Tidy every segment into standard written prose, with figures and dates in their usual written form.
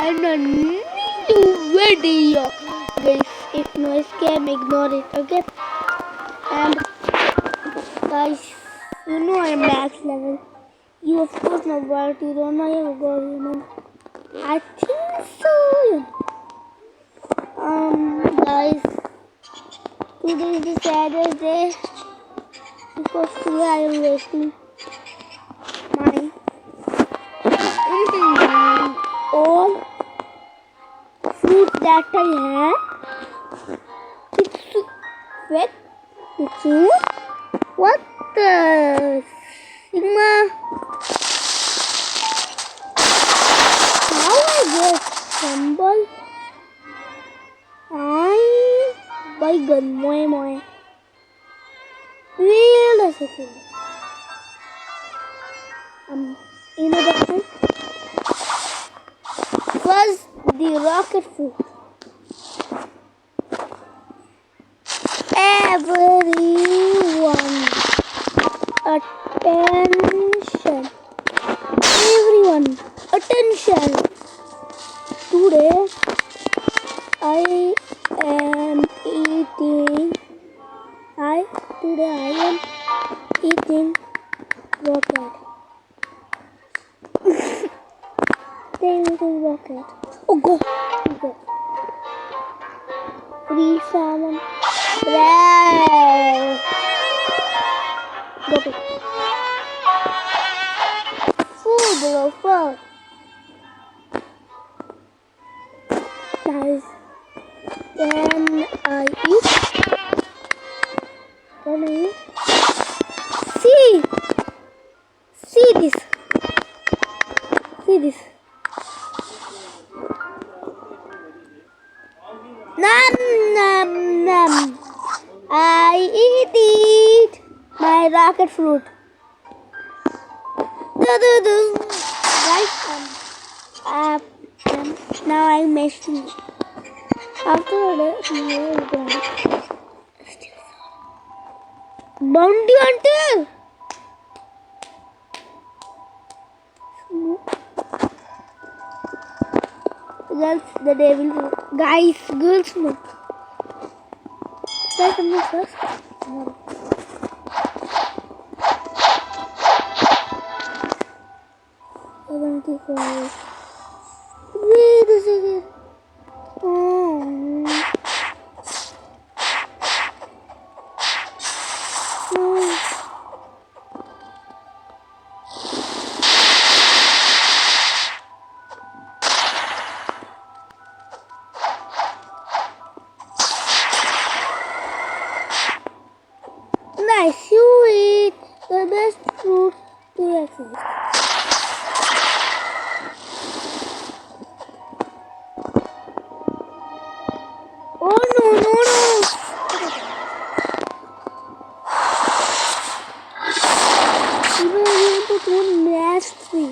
and a new video. Guys, if noise came, ignore it, okay? And guys, you know I'm max level. You of course know, but you don't know you go human. I think so. Guys, today is the saddest day because today I am wasting my all fruit that I have. It's wet. What the Sigma? How I get stumble? I by gun moe. Wait a second. You know the thing? Was the rocket fruit. Everyone, attention. Everyone, attention. Today, I am eating. Today I am eating rocket. They eating rocket. Oh, go. Free salmon. Bread. Go. Food, bro, food. Guys, can I eat? See this. Nom. I eat my rocket fruit. Guys, now I'm mashing. After that, Bounty Hunter. Girls, the devil. Guys, girls, no. Try something first. No. 74. Wait a second. Oh. No. Nice, you eat the best fruit to exist. Oh no. Even I want to do nasty.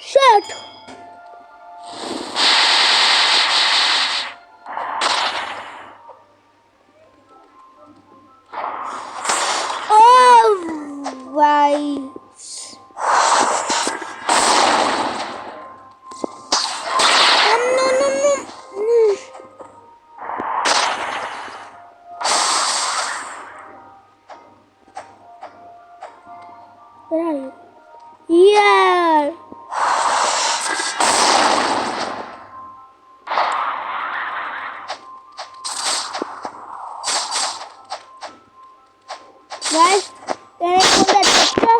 Shut. Oh, why? No. Where are you? Here. Guys, can I call that picture?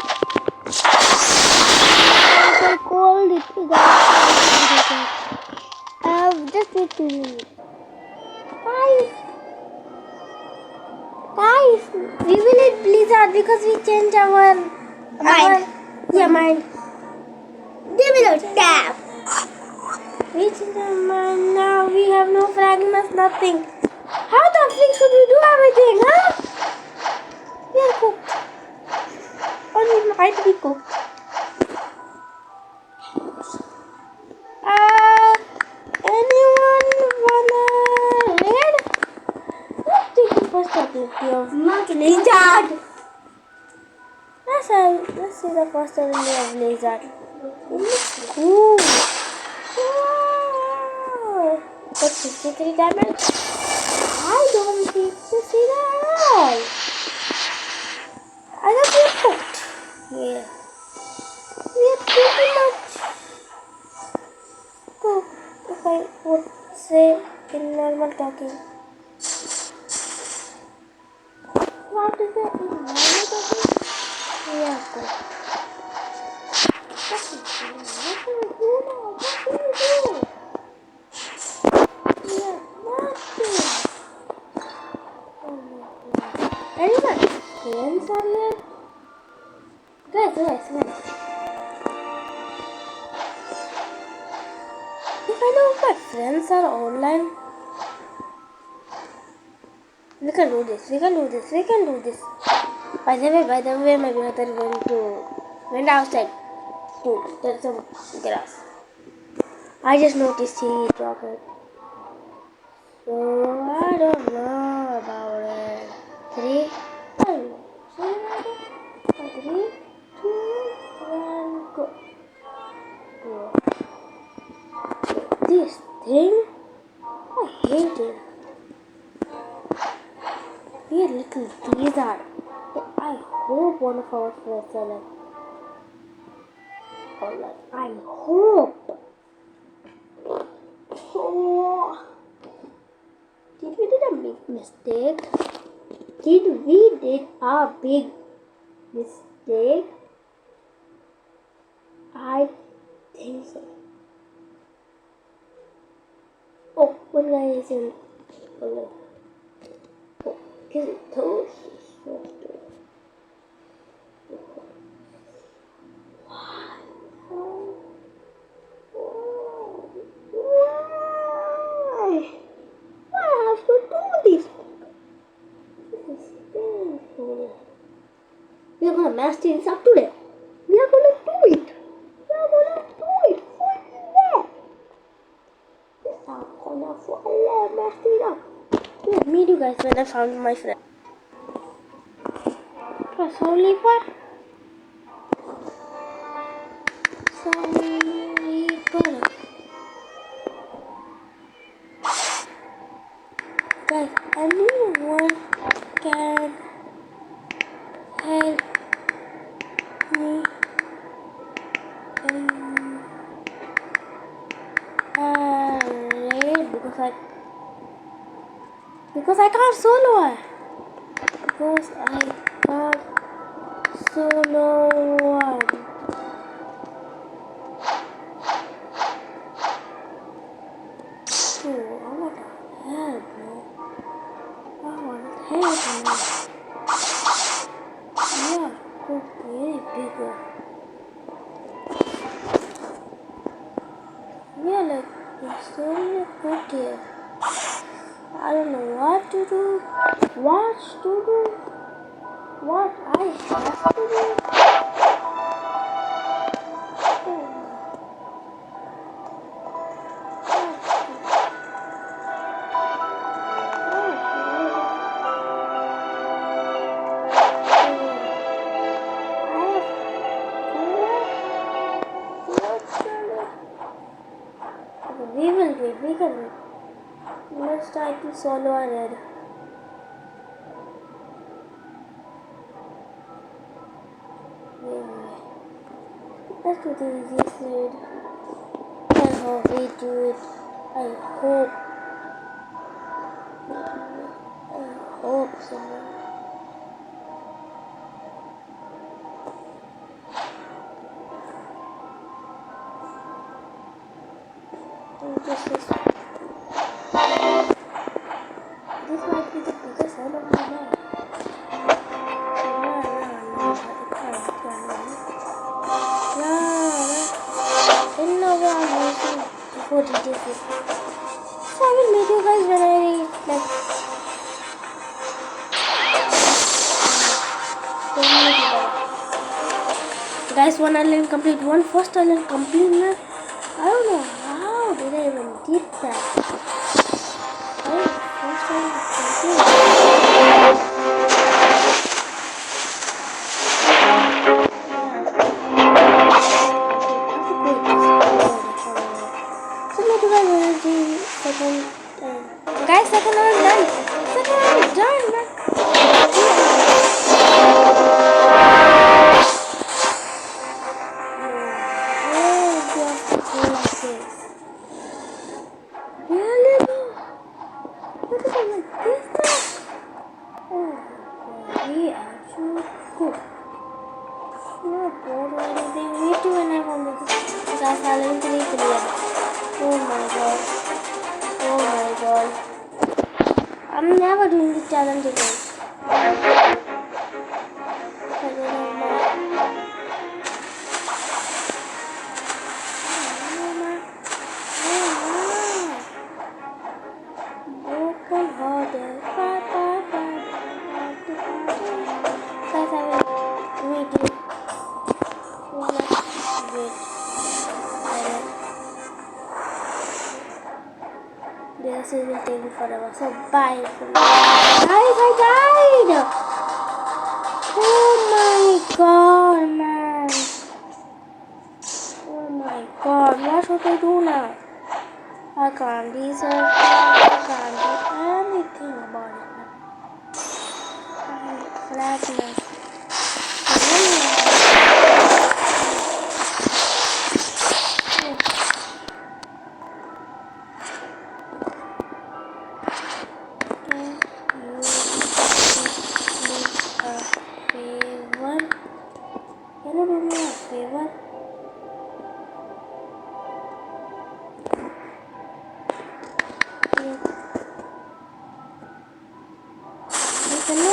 I called it, guys. Just wait 2 minutes. Guys, we will hit Blizzard because we changed our mind. Give me the tab. We changed our mind. Now we have no fragments, nothing. How the freak should we do everything, huh? We are cooked. Or we might be cooked. Anyone wanna raid? Let's take the first ability of not lizard. Let's see the first ability of lizard. It looks cool. Wow. But 53 diamonds? I don't think to see that. I got the effect. Yeah. We are pretty much. Oh, if I would say in normal talking. What is it in normal talking? Yeah, good. What do you do now? What do you do? Yeah, nothing. Oh my god. Anyone? Friends are here? Guys. If I know if my friends are online, we can do this. By the way, my brother went outside to get some grass. I just noticed he dropped it. So I don't know about it. Three, I don't know. Three, two, one, go. This thing, I hate it. We are little these are. I hope one of our friends are like online. I hope. Oh, did we did a big mistake? Did we did a big mistake? I think so. Oh, one guy is in online. Oh, because it told us. I have to do this. This is painful. We are gonna master this up today. We are gonna do it. I'm gonna master it up. Let me do guys when I found my friend. Press only part. Guys, anyone can help me because I can't solo it. Because I can't solo one. Oh, I want help, man. I want help, man. Yeah, go very bigger. Yeah, like it's so good here. I don't know what to do, what I have to do. We can do it. Let's try to solo a red. Let's do the easiest red. And how we do it. I hope someone. This might be the biggest one of my life. In the way I'm using before this. So I will meet you guys when I guys, one island complete, one first island complete now. I don't know how did I even did that. First island complete. too when I found this guys silently clear. Oh my god. Oh my god. I'm never doing this challenge again. I don't have broken hearted. Guys, I will meet you. This will take me forever. So bye. Guys, I died. Oh my god, man. Oh my god, what should I do now? I can't deserve it. I can't do anything about it now. I'm flatness. Can you do me a favor? No,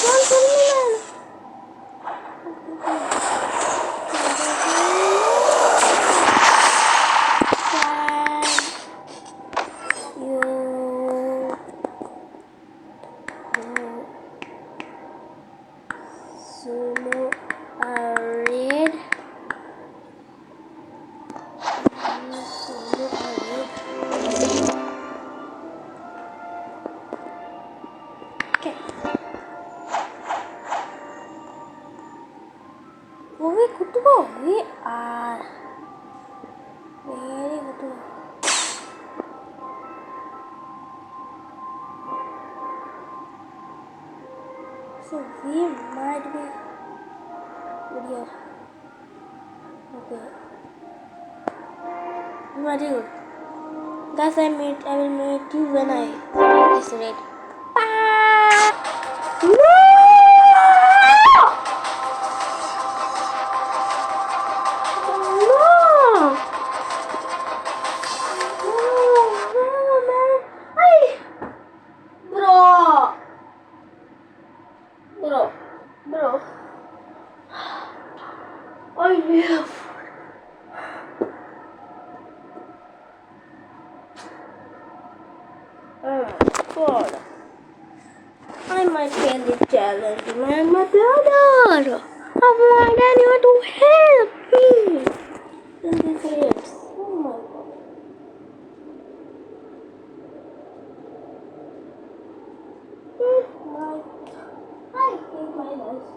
don't tell me, man. Solo arrayed. Okay. Oh, we good to go. We are very good to go. So we might be good here. Okay. Very good. Guys, I will meet you when I is ready. Bye. No! Bro, I live. Oh my god. I might fail the challenge, man. My brother. I want anyone to help me in these raids. Oh my god. I hate my life.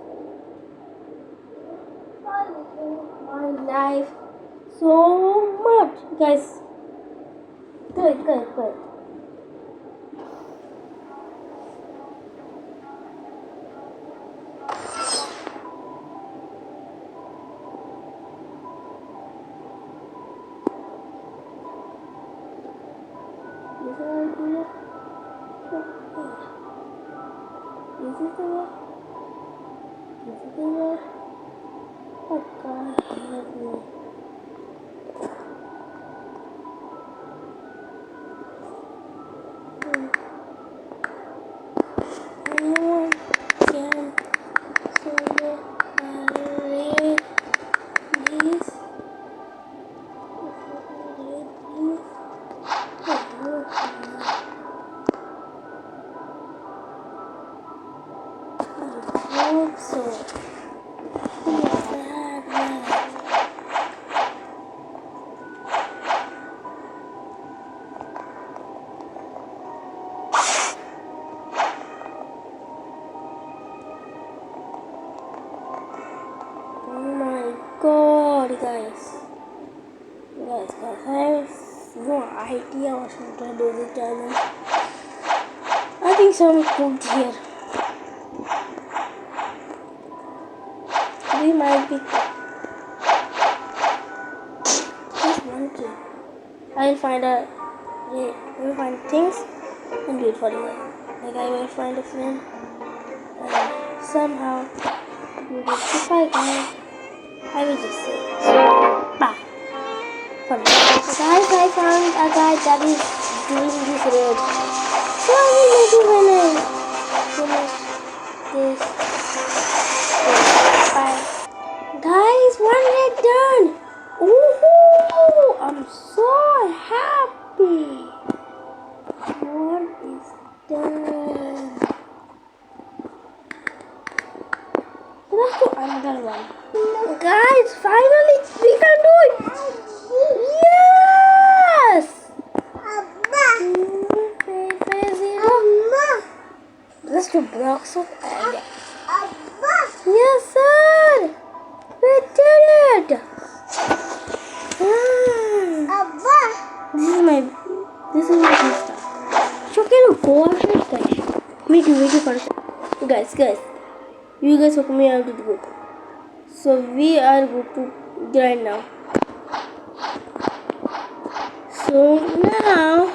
I hate my life so much. Guys, good. Is it the way? Oh God, help me. Anyone can solo array this? I hope so. God, guys, I have no idea what should I do this challenge. I think some cooked here. We might be just one key. I'll find things and do it for you. Like I will find a friend and somehow do this. If I can, I will just say. guy that is doing this raid. So I will make it when I finish this. Bye. Guys, one raid done. Ooh, I'm so happy. One is done. Let's do another one. Guys, finally we can do it. Yes. Let's do blocks of egg. Yes, sir. We did it. This is my sister. So can you go outside, guys? Wait for a second. Guys. You guys welcome me out of the book. So we are going to grind now. So now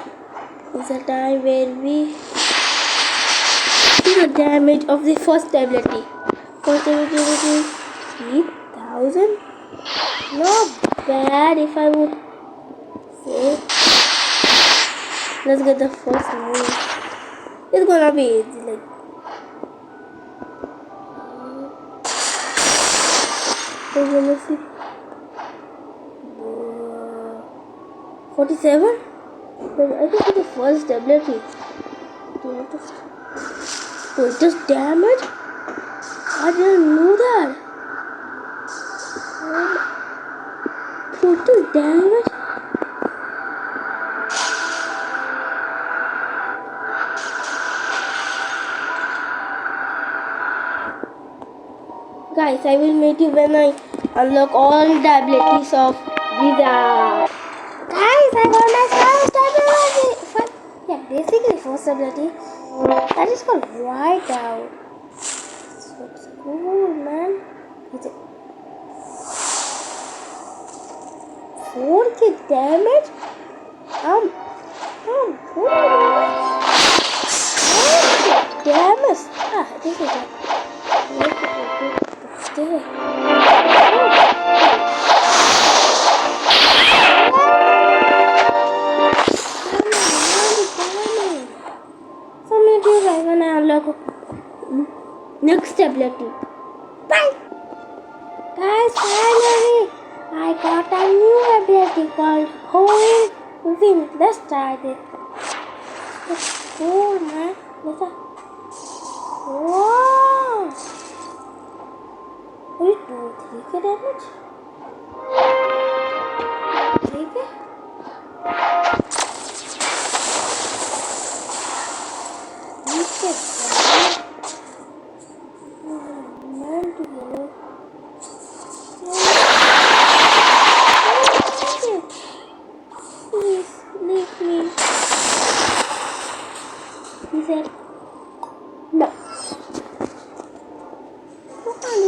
is the time where we see the damage of the first ability. First ability is 3,000. Not bad if I would say. Let's get the first move. It's gonna be easy, like. Okay, let's see. 47? But I think it's the first ability. So it does damage? I didn't know that. So it does damage? Guys, I will meet you when I unlock all the abilities of Visa. Guys, I got my first ability. Basically first ability. That is called Whiteout. This looks cool, man. Is it 4k damage? Good. 4k damage. This is it. So meet you guys when I unlock next ability. Bye! Guys, finally I got a new ability called Holy Wind. Let's try this. It's cool, man. Listen. Wow! Will it do 3k damage? 3k? Please leave me. He said no. You can't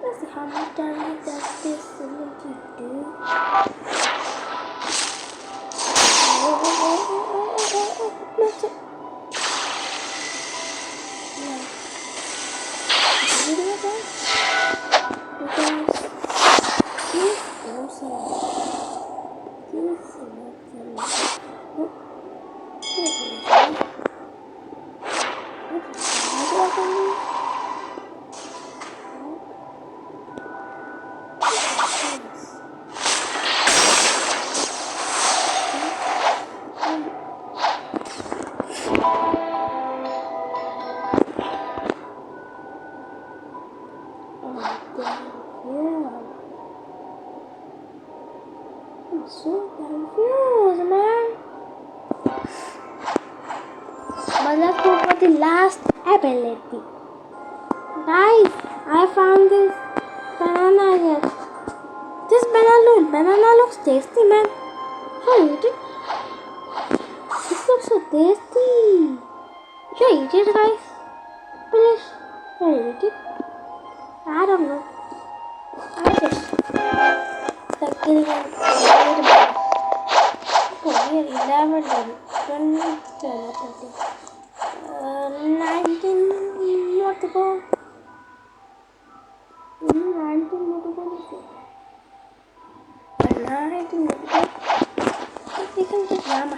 let's see how much damage does this ability do. Let's see. I'm so confused, man. But let's go for the last ability. Guys, I found this banana here. This banana looks tasty, man. Should I eat it? This looks so tasty. Should I eat it, guys? Please, should I eat it? I don't know. I just like getting on. Oh, here 11, 20, 19, what tuh ini nanti mau tuh sih mana itu tapi kan itu lama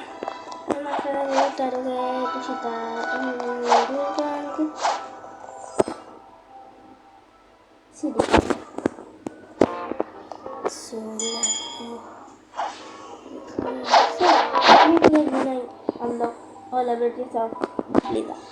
makanya taruh kayak itu kita ini kan sini sudah ini punya guna unlock all abilities of Lita.